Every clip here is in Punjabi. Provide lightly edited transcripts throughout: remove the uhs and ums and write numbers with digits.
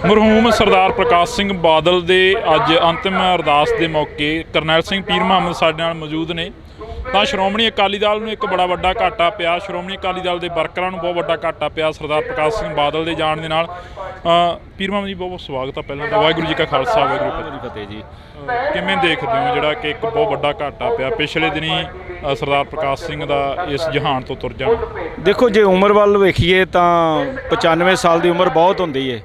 ਮਰਹੂਮ ਸਰਦਾਰ ਪ੍ਰਕਾਸ਼ ਸਿੰਘ ਬਾਦਲ ਦੇ ਅੱਜ ਅੰਤਿਮ ਅਰਦਾਸ ਦੇ ਮੌਕੇ ਕਰਨੈਲ ਸਿੰਘ ਪੀਰ ਮੁਹੰਮਦ ਸਾਡੇ ਨਾਲ ਮੌਜੂਦ ਨੇ। ਤਾਂ ਸ਼੍ਰੋਮਣੀ ਅਕਾਲੀ ਦਲ ਨੂੰ ਇੱਕ ਬੜਾ ਵੱਡਾ ਘਾਟਾ ਪਿਆ, ਸ਼੍ਰੋਮਣੀ ਅਕਾਲੀ ਦਲ ਦੇ ਵਰਕਰਾਂ ਨੂੰ ਬਹੁਤ ਵੱਡਾ ਘਾਟਾ ਪਿਆ ਸਰਦਾਰ ਪ੍ਰਕਾਸ਼ ਸਿੰਘ ਬਾਦਲ ਦੇ ਜਾਣ ਦੇ ਨਾਲ। ਪੀਰ ਮੁਹੰਮਦ ਜੀ ਬਹੁਤ ਬਹੁਤ ਸਵਾਗਤ ਹੈ ਪਹਿਲਾਂ ਤਾਂ। ਵਾਹਿਗੁਰੂ ਜੀ ਕਾ ਖਾਲਸਾ ਵਾਹਿਗੁਰੂ ਜੀ ਕੀ ਫਤਿਹ ਜੀ। ਕਿਵੇਂ ਦੇਖਦੇ ਹੋ ਜਿਹੜਾ ਕਿ ਇੱਕ ਬਹੁਤ ਵੱਡਾ ਘਾਟਾ ਪਿਆ ਪਿਛਲੇ ਦਿਨੀ ਸਰਦਾਰ ਪ੍ਰਕਾਸ਼ ਸਿੰਘ ਦਾ ਇਸ ਜਹਾਨ ਤੋਂ ਤੁਰ ਜਾਣਾ? ਦੇਖੋ, ਜੇ ਉਮਰ ਵੱਲ ਵੇਖੀਏ ਤਾਂ 95 ਸਾਲ ਦੀ ਉਮਰ ਬਹੁਤ ਹੁੰਦੀ ਹੈ।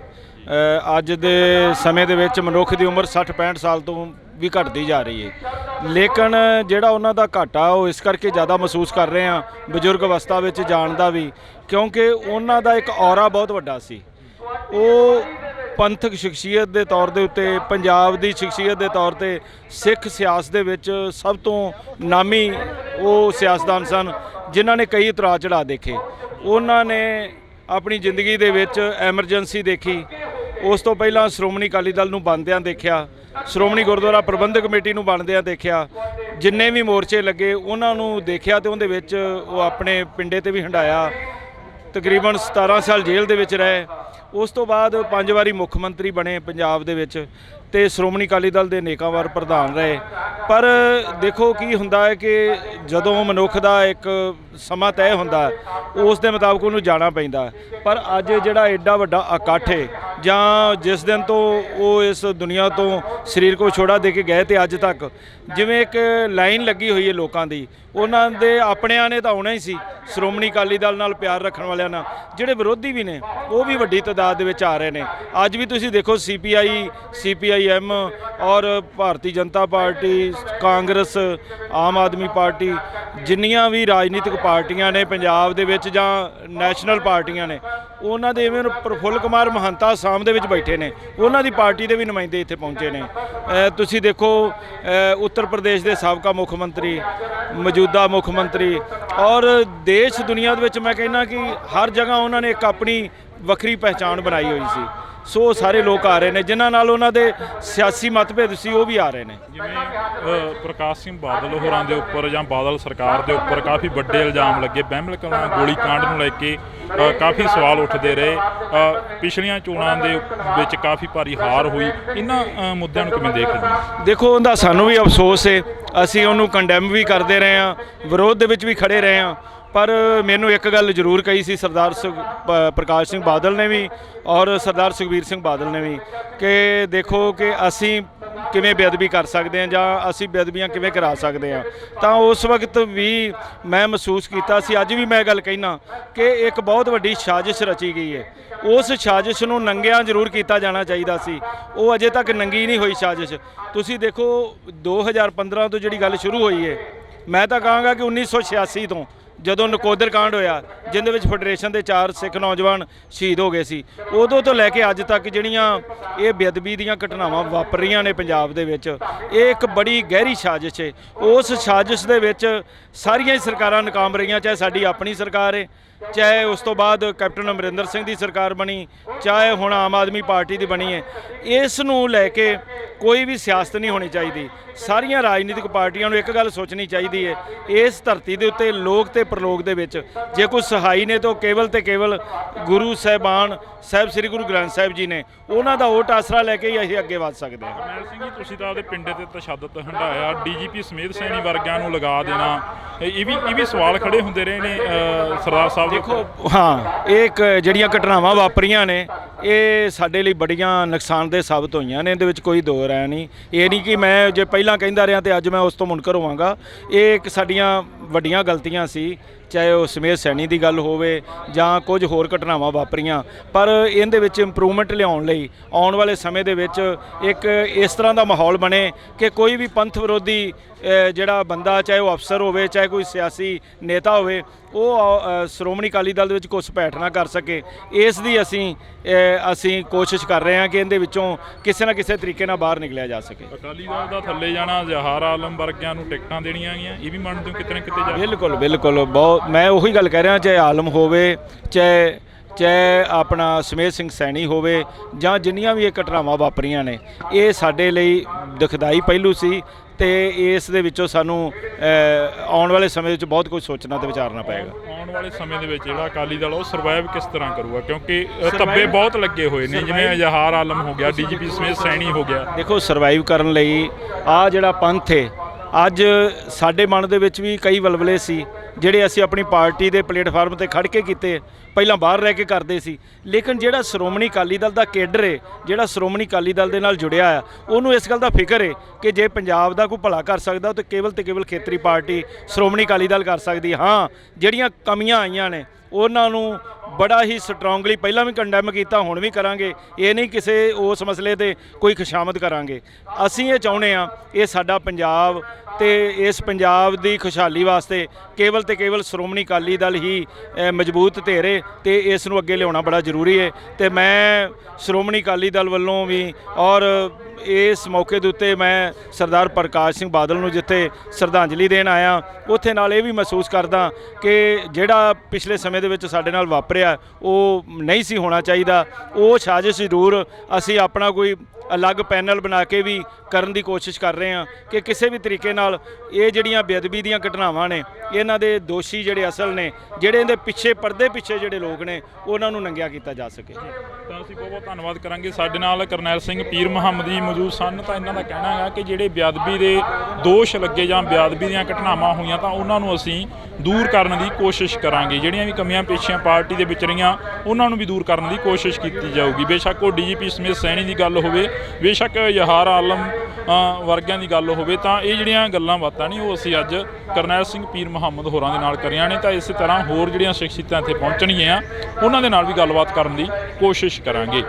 ਅੱਜ ਦੇ ਸਮੇਂ ਦੇ ਵਿੱਚ ਮਨੁੱਖ ਦੀ ਉਮਰ 60-65 ਸਾਲ ਤੋਂ ਵੀ ਘਟਦੀ ਜਾ ਰਹੀ ਹੈ। ਲੇਕਿਨ ਜਿਹੜਾ ਉਹਨਾਂ ਦਾ ਘਾਟਾ ਉਹ ਇਸ ਕਰਕੇ ਜ਼ਿਆਦਾ ਮਹਿਸੂਸ ਕਰ ਰਹੇ ਹਾਂ ਬਜ਼ੁਰਗ ਅਵਸਥਾ ਵਿੱਚ ਜਾਣ ਦਾ ਵੀ, ਕਿਉਂਕਿ ਉਹਨਾਂ ਦਾ ਇੱਕ ਔਰਾ ਬਹੁਤ ਵੱਡਾ ਸੀ। ਉਹ ਪੰਥਕ ਸ਼ਖਸੀਅਤ ਦੇ ਤੌਰ ਦੇ ਉੱਤੇ, ਪੰਜਾਬ ਦੀ ਸ਼ਖਸੀਅਤ ਦੇ ਤੌਰ ਤੇ ਸਿੱਖ ਸਿਆਸਤ ਦੇ ਵਿੱਚ ਸਭ ਤੋਂ ਨਾਮੀ ਉਹ ਸਿਆਸਤਦਾਨ ਸਨ ਜਿਨ੍ਹਾਂ ਨੇ ਕਈ ਉਤਰਾਅ ਚੜ੍ਹਾਅ ਦੇਖੇ। ਉਹਨਾਂ ਨੇ ਆਪਣੀ ਜ਼ਿੰਦਗੀ ਦੇ ਵਿੱਚ ਐਮਰਜੈਂਸੀ ਦੇਖੀ, ਉਸ ਤੋਂ ਪਹਿਲਾਂ ਸ਼੍ਰੋਮਣੀ ਅਕਾਲੀ ਦਲ ਨੂੰ ਬਣਦਿਆਂ ਦੇਖਿਆ, ਸ਼੍ਰੋਮਣੀ ਗੁਰਦੁਆਰਾ ਪ੍ਰਬੰਧਕ ਕਮੇਟੀ ਨੂੰ ਬਣਦਿਆਂ ਦੇਖਿਆ, ਜਿੰਨੇ ਵੀ ਮੋਰਚੇ ਲੱਗੇ ਉਹਨਾਂ ਨੂੰ ਦੇਖਿਆ ਤੇ ਉਹਦੇ ਵਿੱਚ ਉਹ ਆਪਣੇ ਪਿੰਡੇ ਤੇ ਵੀ ਹੰਡਾਇਆ। ਤਕਰੀਬਨ 17 ਸਾਲ ਜੇਲ੍ਹ ਦੇ ਵਿੱਚ ਰਹੇ। ਉਸ ਤੋਂ ਬਾਅਦ 5 ਵਾਰੀ ਮੁੱਖ ਮੰਤਰੀ ਬਣੇ ਪੰਜਾਬ ਦੇ ਵਿੱਚ ਤੇ ਸ਼੍ਰੋਮਣੀ ਅਕਾਲੀ ਦਲ ਦੇ ਅਨੇਕਾਂ ਵਾਰ ਪ੍ਰਧਾਨ ਰਹੇ। ਪਰ ਦੇਖੋ ਕੀ ਹੁੰਦਾ ਹੈ ਕਿ ਜਦੋਂ ਮਨੁੱਖ ਦਾ ਇੱਕ ਸਮਾਂ ਤੈਅ ਹੁੰਦਾ ਉਸ ਦੇ ਮੁਤਾਬਕ ਉਹਨੂੰ ਜਾਣਾ ਪੈਂਦਾ। ਪਰ ਅੱਜ ਜਿਹੜਾ ਐਡਾ ਵੱਡਾ ਇਕੱਠ ਹੈ, ਜਾਂ ਜਿਸ ਦਿਨ ਤੋਂ ਉਹ ਇਸ ਦੁਨੀਆ ਤੋਂ ਸਰੀਰ ਕੋ ਛੋੜਾ ਦੇ ਕੇ ਗਏ ਤੇ ਅੱਜ ਤੱਕ ਜਿਵੇਂ ਇੱਕ ਲਾਈਨ ਲੱਗੀ ਹੋਈ ਹੈ ਲੋਕਾਂ ਦੀ, ਉਹਨਾਂ ਦੇ ਆਪਣਿਆਂ ਨੇ ਤਾਂ ਆਉਣਾ ਹੀ ਸੀ, ਸ਼੍ਰੋਮਣੀ ਅਕਾਲੀ ਦਲ ਨਾਲ ਪਿਆਰ ਰੱਖਣ ਵਾਲਿਆਂ ਨਾਲ। ਜਿਹੜੇ ਵਿਰੋਧੀ ਵੀ ਨੇ ਉਹ ਵੀ ਵੱਡੀ ਤਾਦਾਦ ਦੇ ਵਿੱਚ ਆ ਰਹੇ ਨੇ। ਅੱਜ ਵੀ ਤੁਸੀਂ ਦੇਖੋ CPIM ਔਰ ਭਾਰਤੀ ਜਨਤਾ ਪਾਰਟੀ, ਕਾਂਗਰਸ, ਆਮ ਆਦਮੀ ਪਾਰਟੀ, ਜਿੰਨੀਆਂ ਵੀ ਰਾਜਨੀਤਿਕ ਪਾਰਟੀਆਂ ਨੇ ਪੰਜਾਬ ਦੇ ਵਿੱਚ ਜਾਂ ਨੈਸ਼ਨਲ ਪਾਰਟੀਆਂ ਨੇ, ਉਹਨਾਂ ਦੇ ਇਵੇਂ ਪ੍ਰਫੁੱਲ ਕੁਮਾਰ ਮਹੰਤਾ ਆਸਾਮ ਦੇ ਵਿੱਚ ਬੈਠੇ ਨੇ, ਉਹਨਾਂ ਦੀ ਪਾਰਟੀ ਦੇ ਵੀ ਨੁਮਾਇੰਦੇ ਇੱਥੇ ਪਹੁੰਚੇ ਨੇ। ਤੁਸੀਂ ਦੇਖੋ ਉੱਤਰ ਪ੍ਰਦੇਸ਼ ਦੇ ਸਾਬਕਾ ਮੁੱਖ ਮੰਤਰੀ, ਮੌਜੂਦਾ ਮੁੱਖ ਮੰਤਰੀ, ਔਰ ਦੇਸ਼ ਦੁਨੀਆ ਦੇ ਵਿੱਚ ਮੈਂ ਕਹਿੰਦਾ ਕਿ ਹਰ ਜਗ੍ਹਾ ਉਹਨਾਂ ਨੇ ਇੱਕ ਆਪਣੀ ਵੱਖਰੀ ਪਹਿਚਾਣ ਬਣਾਈ ਹੋਈ ਸੀ। ਸੋ ਸਾਰੇ ਲੋਕ ਆ ਰਹੇ ਨੇ ਜਿਨ੍ਹਾਂ ਨਾਲ ਉਹਨਾਂ ਦੇ ਸਿਆਸੀ ਮਤਭੇਦ ਸੀ, ਉਹ ਵੀ ਆ ਰਹੇ ਨੇ। ਜਿਵੇਂ ਪ੍ਰਕਾਸ਼ ਸਿੰਘ ਬਾਦਲ ਹੋਰਾਂ ਦੇ ਉੱਪਰ ਜਾਂ ਬਾਦਲ ਸਰਕਾਰ ਦੇ ਉੱਪਰ ਕਾਫੀ ਵੱਡੇ ਇਲਜ਼ਾਮ ਲੱਗੇ, ਬਹਿਮਲ ਕਲਾਂ ਗੋਲੀ ਕਾਂਡ ਨੂੰ ਲੈ ਕੇ ਕਾਫੀ ਸਵਾਲ ਉੱਠਦੇ ਰਹੇ। ਪਿਛਲੀਆਂ ਚੋਣਾਂ ਦੇ ਵਿੱਚ ਕਾਫੀ ਭਾਰੀ ਹਾਰ ਹੋਈ। ਇਹਨਾਂ ਮੁੱਦਿਆਂ ਨੂੰ ਕਿਵੇਂ ਦੇਖਦੇ ਹੋ? ਦੇਖੋ, ਉਹਦਾ ਸਾਨੂੰ ਵੀ ਅਫਸੋਸ ਹੈ, ਅਸੀਂ ਉਹਨੂੰ ਕੰਡੈਮ ਵੀ ਕਰਦੇ ਰਹੇ ਹਾਂ, ਵਿਰੋਧ ਦੇ ਵਿੱਚ ਵੀ ਖੜੇ ਰਹੇ ਹਾਂ। ਪਰ ਮੈਨੂੰ ਇੱਕ ਗੱਲ ਜ਼ਰੂਰ ਕਹੀ ਸੀ ਸਰਦਾਰ ਪ੍ਰਕਾਸ਼ ਸਿੰਘ ਬਾਦਲ ਨੇ ਵੀ ਔਰ ਸਰਦਾਰ ਸੁਖਬੀਰ ਸਿੰਘ ਬਾਦਲ ਨੇ ਵੀ, ਕਿ ਦੇਖੋ ਕਿ ਅਸੀਂ ਕਿਵੇਂ ਬੇਅਦਬੀ ਕਰ ਸਕਦੇ ਹਾਂ ਜਾਂ ਅਸੀਂ ਬੇਅਦਬੀਆਂ ਕਿਵੇਂ ਕਰਾ ਸਕਦੇ ਹਾਂ। ਤਾਂ ਉਸ ਵਕਤ ਵੀ ਮੈਂ ਮਹਿਸੂਸ ਕੀਤਾ ਸੀ, ਅੱਜ ਵੀ ਮੈਂ ਗੱਲ ਕਹਿਣਾ ਕਿ ਇੱਕ ਬਹੁਤ ਵੱਡੀ ਸਾਜ਼ਿਸ਼ ਰਚੀ ਗਈ ਹੈ। ਉਸ ਸਾਜ਼ਿਸ਼ ਨੂੰ ਨੰਗਿਆਂ ਜ਼ਰੂਰ ਕੀਤਾ ਜਾਣਾ ਚਾਹੀਦਾ ਸੀ, ਉਹ ਅਜੇ ਤੱਕ ਨੰਗੀ ਨਹੀਂ ਹੋਈ ਸਾਜ਼ਿਸ਼। ਤੁਸੀਂ ਦੇਖੋ 2015 ਤੋਂ ਜਿਹੜੀ ਗੱਲ ਸ਼ੁਰੂ ਹੋਈ ਹੈ, ਮੈਂ ਤਾਂ ਕਹਾਂਗਾ ਕਿ 1986 ਤੋਂ ਜਦੋਂ ਨਕੋਦਰ ਕਾਂਡ ਹੋਇਆ, ਜਿਹਦੇ ਵਿੱਚ ਫੈਡਰੇਸ਼ਨ ਦੇ 4 ਸਿੱਖ ਨੌਜਵਾਨ ਸ਼ਹੀਦ ਹੋ ਗਏ ਸੀ, ਉਦੋਂ ਤੋਂ ਲੈ ਕੇ ਅੱਜ ਤੱਕ ਜਿਹੜੀਆਂ ਇਹ ਬੇਅਦਬੀ ਦੀਆਂ ਘਟਨਾਵਾਂ ਵਾਪਰ ਰਹੀਆਂ ਨੇ ਪੰਜਾਬ ਦੇ ਵਿੱਚ, ਇਹ ਇੱਕ ਬੜੀ ਗਹਿਰੀ ਸਾਜ਼ਿਸ਼ ਹੈ। ਉਸ ਸਾਜ਼ਿਸ਼ ਦੇ ਵਿੱਚ ਸਾਰੀਆਂ ਹੀ ਸਰਕਾਰਾਂ ਨਾਕਾਮ ਰਹੀਆਂ, ਚਾਹੇ ਸਾਡੀ ਆਪਣੀ ਸਰਕਾਰ ਹੈ, ਚਾਹੇ ਉਸ ਤੋਂ ਬਾਅਦ ਕੈਪਟਨ ਅਮਰਿੰਦਰ ਸਿੰਘ ਦੀ ਸਰਕਾਰ ਬਣੀ, ਚਾਹੇ ਹੁਣ ਆਮ ਆਦਮੀ ਪਾਰਟੀ ਦੀ ਬਣੀ ਹੈ। ਇਸ ਨੂੰ ਲੈ ਕੇ ਕੋਈ ਵੀ ਸਿਆਸਤ ਨਹੀਂ ਹੋਣੀ ਚਾਹੀਦੀ। ਸਾਰੀਆਂ ਰਾਜਨੀਤਿਕ ਪਾਰਟੀਆਂ ਨੂੰ ਇੱਕ ਗੱਲ ਸੋਚਣੀ ਚਾਹੀਦੀ ਹੈ, ਇਸ ਧਰਤੀ ਦੇ ਉੱਤੇ ਲੋਕ ਤੇ ਪ੍ਰਲੋਕ ਦੇ ਵਿੱਚ ਜੇ ਕੋਈ ਸਹਾਈ ਨੇ ਤਾਂ ਕੇਵਲ ਤੇ ਕੇਵਲ ਗੁਰੂ ਸਾਹਿਬਾਨ ਸਾਹਿਬ ਸ੍ਰੀ ਗੁਰੂ ਗ੍ਰੰਥ ਸਾਹਿਬ ਜੀ ਨੇ, ਉਹਨਾਂ ਦਾ ਓਟ ਆਸਰਾ ਲੈ ਕੇ ਹੀ ਅਸੀਂ ਅੱਗੇ ਵੱਧ ਸਕਦੇ ਹਾਂ। ਕਰਨੈਲ ਸਿੰਘ ਜੀ, ਤੁਸੀਂ ਤਾਂ ਆਪਦੇ ਪਿੰਡੇ ਤੇ ਤਸ਼ੱਦਦ ਹੰਢਾਇਆ, DGP ਸਮੇਤ ਸੈਣੀ ਵਰਗਿਆਂ ਨੂੰ ਲਗਾ ਦੇਣਾ, ਇਹ ਵੀ ਸਵਾਲ ਖੜੇ ਹੁੰਦੇ ਰਹੇ ਨੇ ਸਰਦਾਰ ਸਾਹਿਬ। ਦੇਖੋ, ਹਾਂ, ਇਹ ਜਿਹੜੀਆਂ ਘਟਨਾਵਾਂ ਵਾਪਰੀਆਂ ਨੇ ਇਹ ਸਾਡੇ ਲਈ ਬੜੀਆਂ ਨੁਕਸਾਨਦੇਹ ਸਾਬਤ ਹੋਈਆਂ ਨੇ, ਇਹਦੇ ਵਿੱਚ ਕੋਈ ਦੋ ਰਾਏ ਨਹੀਂ। ਇਹ ਨਹੀਂ ਕਿ ਮੈਂ ਜੇ ਪਹਿਲਾਂ ਕਹਿੰਦਾ ਰਿਹਾ ਤੇ ਅੱਜ ਮੈਂ ਉਸ ਤੋਂ ਮੁਨਕਰ ਹੋਵਾਂਗਾ। ਇਹ ਇੱਕ ਸਾਡੀਆਂ ਵੱਡੀਆਂ ਗਲਤੀਆਂ ਸੀ, ਚਾਹੇ ਉਹ ਸਮੇਤ ਸੈਣੀ ਦੀ ਗੱਲ ਹੋਵੇ ਜਾਂ ਕੁਝ ਹੋਰ ਘਟਨਾਵਾਂ ਵਾਪਰੀਆਂ। ਪਰ ਇਹਦੇ ਵਿੱਚ ਇੰਪਰੂਵਮੈਂਟ ਲਿਆਉਣ ਲਈ ਆਉਣ ਵਾਲੇ ਸਮੇਂ ਦੇ ਵਿੱਚ ਇੱਕ ਇਸ ਤਰ੍ਹਾਂ ਦਾ ਮਾਹੌਲ ਬਣੇ ਕਿ ਕੋਈ ਵੀ ਪੰਥ ਵਿਰੋਧੀ ਜਿਹੜਾ ਬੰਦਾ, ਚਾਹੇ ਉਹ ਅਫਸਰ ਹੋਵੇ, ਚਾਹੇ ਕੋਈ ਸਿਆਸੀ ਨੇਤਾ ਹੋਵੇ, ਉਹ ਸ਼੍ਰੋਮਣੀ ਅਕਾਲੀ ਦਲ ਦੇ ਵਿੱਚ ਘੁਸਪੈਠ ਨਾ ਕਰ ਸਕੇ। ਇਸ ਦੀ ਅਸੀਂ ਕੋਸ਼ਿਸ਼ ਕਰ ਰਹੇ ਹਾਂ ਕਿ ਇਹਦੇ ਵਿੱਚੋਂ ਕਿਸੇ ਨਾ ਕਿਸੇ ਤਰੀਕੇ ਨਾਲ ਬਾਹਰ ਨਿਕਲਿਆ ਜਾ ਸਕੇ। ਅਕਾਲੀ ਦਲ ਦਾ ਥੱਲੇ ਜਾਣਾ, ਜ਼ਹਾਰ ਆਲਮ ਵਰਗਿਆਂ ਨੂੰ ਟਿਕਟਾਂ ਦੇਣੀਆਂ ਗਈਆਂ, ਇਹ ਵੀ ਮੰਨਦੇ ਹੋ ਕਿਤੇ ਨਾ ਕਿਤੇ ਜਾ? ਬਿਲਕੁਲ ਬਹੁਤ, ਮੈਂ ਉਹੀ ਗੱਲ ਕਹਿ ਰਿਹਾ, ਚਾਹੇ ਆਲਮ ਹੋਵੇ, ਚਾਹੇ ਆਪਣਾ ਸਮੇਤ ਸਿੰਘ ਸੈਣੀ ਹੋਵੇ, ਜਾਂ ਜਿੰਨੀਆਂ ਵੀ ਇਹ ਘਟਨਾਵਾਂ ਵਾਪਰੀਆਂ ਨੇ, ਇਹ ਸਾਡੇ ਲਈ ਦੁਖਦਾਈ ਪਹਿਲੂ ਸੀ ਤੇ ਇਸ ਦੇ ਵਿੱਚੋਂ ਸਾਨੂੰ ਆਉਣ ਵਾਲੇ ਸਮੇਂ ਵਿੱਚ ਬਹੁਤ ਕੁਝ ਸੋਚਣਾ ਤੇ ਵਿਚਾਰਨਾ ਪਏਗਾ। ਆਉਣ ਵਾਲੇ ਸਮੇਂ ਦੇ ਵਿੱਚ ਜਿਹੜਾ ਅਕਾਲੀ ਦਲ ਉਹ ਸਰਵਾਈਵ ਕਿਸ ਤਰ੍ਹਾਂ ਕਰੂਗਾ, ਕਿਉਂਕਿ ਧੱਬੇ ਬਹੁਤ ਲੱਗੇ ਹੋਏ ਨੇ, ਜਿਵੇਂ ਅਜ਼ਹਾਰ ਆਲਮ ਹੋ ਗਿਆ, ਡੀਜੀਪੀ ਸਮੇਤ ਸੈਣੀ ਹੋ ਗਿਆ। ਦੇਖੋ ਸਰਵਾਈਵ ਕਰਨ ਲਈ ਆ ਜਿਹੜਾ ਪੰਥ ਹੈ, ਅੱਜ ਸਾਡੇ ਮਨ ਦੇ ਵਿੱਚ ਵੀ ਕਈ ਵਲਵਲੇ ਸੀ ਜਿਹੜੇ ਅਸੀਂ ਆਪਣੀ ਪਾਰਟੀ ਦੇ ਪਲੇਟਫਾਰਮ ਤੇ ਖੜ ਕੇ ਕੀਤੇ, ਪਹਿਲਾਂ ਬਾਹਰ ਰਹਿ ਕੇ ਕਰਦੇ ਸੀ। ਲੇਕਿਨ ਜਿਹੜਾ ਸ਼੍ਰੋਮਣੀ ਅਕਾਲੀ ਦਲ ਦਾ ਕੇਡਰ ਹੈ, ਜਿਹੜਾ ਸ਼੍ਰੋਮਣੀ ਅਕਾਲੀ ਦਲ ਦੇ ਨਾਲ ਜੁੜਿਆ ਆ, ਉਹਨੂੰ ਇਸ ਗੱਲ ਦਾ ਫਿਕਰ ਹੈ ਕਿ ਜੇ ਪੰਜਾਬ ਦਾ ਕੋਈ ਭਲਾ ਕਰ ਸਕਦਾ ਤਾਂ ਕੇਵਲ ਤੇ ਕੇਵਲ ਖੇਤਰੀ ਪਾਰਟੀ ਸ਼੍ਰੋਮਣੀ ਅਕਾਲੀ ਦਲ ਕਰ ਸਕਦੀ। ਹਾਂ, ਜਿਹੜੀਆਂ ਕਮੀਆਂ ਆਈਆਂ ਨੇ ਉਹਨਾਂ ਨੂੰ ਬੜਾ ਹੀ ਸਟਰੋਂਗਲੀ ਪਹਿਲਾਂ ਵੀ ਕੰਡੈਮ ਕੀਤਾ, ਹੁਣ ਵੀ ਕਰਾਂਗੇ। ਇਹ ਨਹੀਂ ਕਿਸੇ ਉਸ ਮਸਲੇ ਤੇ ਕੋਈ ਖੁਸ਼ਾਮਦ ਕਰਾਂਗੇ। ਅਸੀਂ ਇਹ ਚਾਹੁੰਦੇ ਹਾਂ, ਇਹ ਸਾਡਾ ਪੰਜਾਬ ਤੇ ਇਸ ਪੰਜਾਬ ਦੀ ਖੁਸ਼ਹਾਲੀ ਵਾਸਤੇ ਕੇਵਲ ਤੇ ਕੇਵਲ ਸ਼੍ਰੋਮਣੀ ਅਕਾਲੀ ਦਲ ਹੀ ਮਜ਼ਬੂਤ ਧਿਰੇ ਤੇ ਇਸ ਨੂੰ ਅੱਗੇ ਲਿਆਉਣਾ ਬੜਾ ਜ਼ਰੂਰੀ ਹੈ। ਤੇ ਮੈਂ ਸ਼੍ਰੋਮਣੀ ਅਕਾਲੀ ਦਲ ਵੱਲੋਂ ਵੀ ਔਰ ਇਸ ਮੌਕੇ ਦੇ ਉੱਤੇ ਮੈਂ ਸਰਦਾਰ ਪ੍ਰਕਾਸ਼ ਸਿੰਘ ਬਾਦਲ ਨੂੰ ਜਿੱਥੇ ਸ਼ਰਧਾਂਜਲੀ ਦੇਣ ਆਇਆ, ਉੱਥੇ ਨਾਲ ਇਹ ਵੀ ਮਹਿਸੂਸ ਕਰਦਾ ਕਿ ਜਿਹੜਾ ਪਿਛਲੇ ਸਮੇਂ ਦੇ ਵਿੱਚ ਸਾਡੇ ਨਾਲ ਵਾਪਰਿਆ ਉਹ ਨਹੀਂ ਸੀ ਹੋਣਾ ਚਾਹੀਦਾ। ਉਹ ਸਾਜ਼ਿਸ਼ ਜ਼ਰੂਰ ਅਸੀਂ ਆਪਣਾ ਕੋਈ ਅਲੱਗ ਪੈਨਲ ਬਣਾ ਕੇ ਵੀ ਕਰਨ ਦੀ ਕੋਸ਼ਿਸ਼ ਕਰ ਰਹੇ ਹਾਂ ਕਿ ਕਿਸੇ ਵੀ ਤਰੀਕੇ ਨਾਲ ਇਹ ਜਿਹੜੀਆਂ ਬੇਅਦਬੀ ਦੀਆਂ ਘਟਨਾਵਾਂ ਨੇ, ਇਹਨਾਂ ਦੇ ਦੋਸ਼ੀ ਜਿਹੜੇ ਅਸਲ ਨੇ, ਜਿਹੜੇ ਇਹਦੇ ਪਿੱਛੇ ਪਰਦੇ ਪਿੱਛੇ ਜਿਹੜੇ ਲੋਕ ਨੇ, ਉਹਨਾਂ ਨੂੰ ਨੰਗਿਆ ਕੀਤਾ ਜਾ ਸਕੇ। ਤਾਂ ਅਸੀਂ ਬਹੁਤ ਬਹੁਤ ਧੰਨਵਾਦ ਕਰਾਂਗੇ। ਸਾਡੇ ਨਾਲ ਕਰਨੈਲ ਸਿੰਘ ਪੀਰ ਮੁਹੰਮਦ ਜੀ ਮੌਜੂਦ ਸਨ। ਤਾਂ ਇਹਨਾਂ ਦਾ ਕਹਿਣਾ ਹੈ ਕਿ ਜਿਹੜੇ ਬੇਅਦਬੀ ਦੇ ਦੋਸ਼ ਲੱਗੇ ਜਾਂ ਬੇਅਦਬੀ ਦੀਆਂ ਘਟਨਾਵਾਂ ਹੋਈਆਂ ਤਾਂ ਉਹਨਾਂ ਨੂੰ ਅਸੀਂ ਦੂਰ ਕਰਨ ਦੀ ਕੋਸ਼ਿਸ਼ ਕਰਾਂਗੇ। ਜਿਹੜੀਆਂ ਵੀ ਕਮੀਆਂ ਪੇਸ਼ੀਆਂ ਪਾਰਟੀ ਦੇ ਵਿੱਚ ਰਹੀਆਂ ਉਹਨਾਂ ਨੂੰ ਵੀ ਦੂਰ ਕਰਨ ਦੀ ਕੋਸ਼ਿਸ਼ ਕੀਤੀ ਜਾਊਗੀ। ਬੇਸ਼ੱਕ ਉਹ ਡੀਜੀਪੀ ਸਮੇਤ ਸੈਣੀ ਦੀ ਗੱਲ ਹੋਵੇ, ਬੇਸ਼ੱਕ ਅਜ਼ਹਾਰ ਆਲਮ ਵਰਗਿਆਂ ਦੀ ਗੱਲ ਹੋਵੇ, ਤਾਂ ਇਹ ਜਿਹੜੀਆਂ ਗੱਲਾਂ ਬਾਤਾਂ ਨੇ ਉਹ ਅਸੀਂ ਅੱਜ ਕਰਨੈਲ ਸਿੰਘ ਪੀਰ ਮੁਹੰਮਦ ਹੋਰਾਂ ਦੇ ਨਾਲ ਕਰੀਆਂ ਨੇ। ਤਾਂ ਇਸੇ ਤਰ੍ਹਾਂ ਹੋਰ ਜਿਹੜੀਆਂ ਸ਼ਖਸੀਅਤਾਂ ਇੱਥੇ ਪਹੁੰਚਣਗੀਆਂ ਉਹਨਾਂ ਦੇ ਨਾਲ ਵੀ ਗੱਲਬਾਤ ਕਰਨ ਦੀ ਕੋਸ਼ਿਸ਼ ਕਰਾਂਗੇ।